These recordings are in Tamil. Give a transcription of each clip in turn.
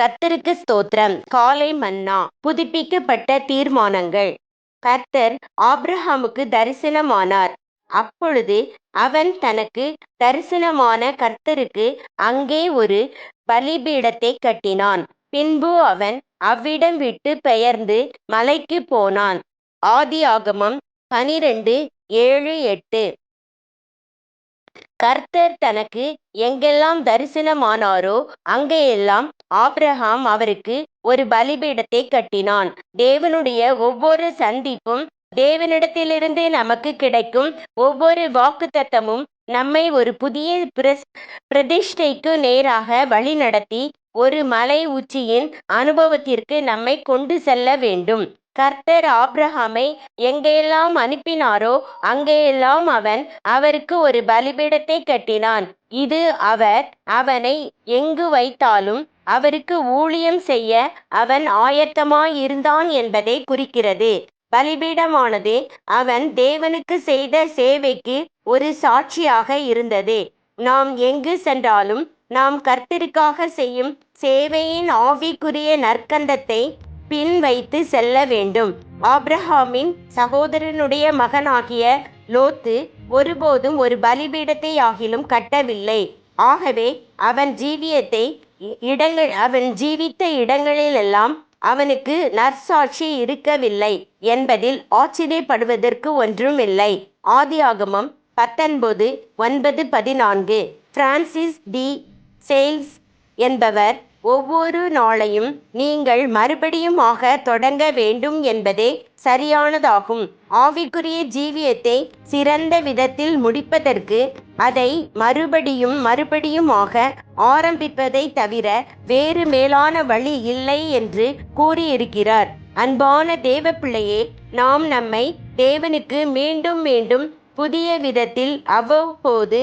கர்த்தருக்கு ஸ்தோத்திரம். காலை மன்னா. புதுப்பிக்கப்பட்ட தீர்மானங்கள். கர்த்தர் ஆபிரகாமுக்கு தரிசனமானார். அப்பொழுது அவன் தனக்கு தரிசனமான கர்த்தருக்கு அங்கே ஒரு பலிபீடத்தை கட்டினான். பின்பு அவன் அவ்விடம் விட்டு பெயர்ந்து மலைக்கு போனான். ஆதியாகமம் 12:7-8. கர்த்தர் தனக்கு எங்கெல்லாம் தரிசனமானாரோ அங்கெல்லாம் ஆபிரகாம் அவருக்கு ஒரு பலிபீடத்தை கட்டினான். தேவனுடைய ஒவ்வொரு சந்திப்பும், தேவனிடத்திலிருந்து நமக்கு கிடைக்கும் ஒவ்வொரு வாக்குத்தத்தமும் நம்மை ஒரு புதிய பிரதிஷ்டைக்கு நேராக வழிநடத்தி ஒரு மலை உச்சியின் அனுபவத்திற்கு நம்மை கொண்டு செல்ல வேண்டும். கர்த்தர் ஆபிரகாமை எங்கெல்லாம் அனுப்பினாரோ அங்கெல்லாம் அவன் அவருக்கு ஒரு பலிபீடத்தை கட்டினான். இது அவர் அவனை எங்கு வைத்தாலும் அவருக்கு ஊழியம் செய்ய அவன் ஆயத்தமாயிருந்தான் என்பதை குறிக்கிறது. பலிபீடமானது அவன் தேவனுக்கு செய்த சேவைக்கு ஒரு சாட்சியாக இருந்தது. நாம் எங்கு சென்றாலும் நாம் கர்த்தருக்காக செய்யும் சேவையின் ஆவிக்குரிய நற்கந்தத்தை பின் வைத்து செல்ல வேண்டும். ஆபிரகாமின் சகோதரனுடைய மகனாகிய லோத்து ஒருபோதும் ஒரு பலிபீடத்தை ஆகிலும் கட்டவில்லை. ஆகவே அவன் ஜீவித்த இடங்களிலெல்லாம் அவனுக்கு நற்சாட்சி இருக்கவில்லை என்பதில் ஆச்சரியப்படுவதற்கு ஒன்றுமில்லை. ஆதியாகமம் 19:9-14. பிரான்சிஸ் டி சேல்ஸ் என்பவர் ஒவ்வொரு நாளையும் நீங்கள் மறுபடியுமாக தொடங்க வேண்டும் என்பதே சரியானதாகும். ஆவிக்குரிய ஜீவியத்தை சிறந்த விதத்தில் முடிப்பதற்கு அதை மறுபடியுமாக ஆரம்பிப்பதை தவிர வேறு மேலான வழி இல்லை என்று கூறியிருக்கிறார். அன்பான தேவ பிள்ளையே, நாம் நம்மை தேவனுக்கு மீண்டும் மீண்டும் புதிய விதத்தில் அவ்வப்போது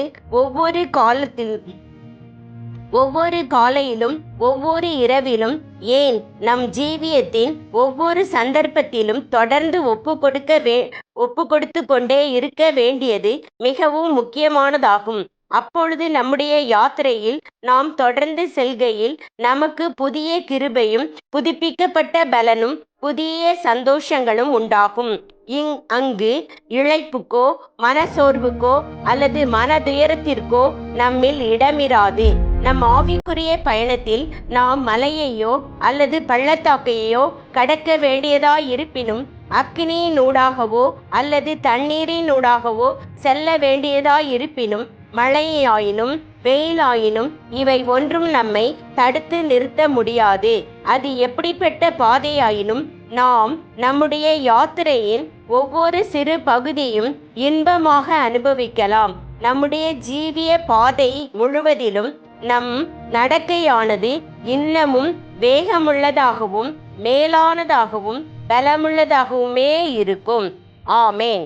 ஒவ்வொரு காலையிலும் ஒவ்வொரு இரவிலும், ஏன் நம் ஜீவியத்தின் ஒவ்வொரு சந்தர்ப்பத்திலும் தொடர்ந்து ஒப்புக்கொடுத்து கொண்டே இருக்க வேண்டியது மிகவும் முக்கியமானதாகும். அப்பொழுது நம்முடைய யாத்திரையில் நாம் தொடர்ந்து செல்கையில் நமக்கு புதிய கிருபையும் புதுப்பிக்கப்பட்ட பலனும் புதிய சந்தோஷங்களும் உண்டாகும். அங்கு இளைப்புக்கோ மனசோர்வுக்கோ அல்லது மனதுயரத்திற்கோ நம்மில் இடமிராது. நம் ஆவிக்குரிய பயணத்தில் நாம் மலையையோ அல்லது பள்ளத்தாக்கையோ கடக்க வேண்டியதாயிருப்பினும், அக்கினியினூடாகவோ அல்லது தண்ணீரினூடாகவோ செல்ல வேண்டியதாயிருப்பினும், மழையாயினும் வெயிலாயினும் இவை ஒன்றும் நம்மை தடுத்து நிறுத்த முடியாது. அது எப்படிப்பட்ட பாதையாயினும் நாம் நம்முடைய யாத்திரையின் ஒவ்வொரு சிறு பகுதியும் இன்பமாக அனுபவிக்கலாம். நம்முடைய ஜீவிய பாதை முழுவதிலும் நம் நடக்கையானது இன்னமும் வேகமுள்ளதாகவும் மேலானதாகவும் பலமுள்ளதாகவுமே இருக்கும். ஆமேன்.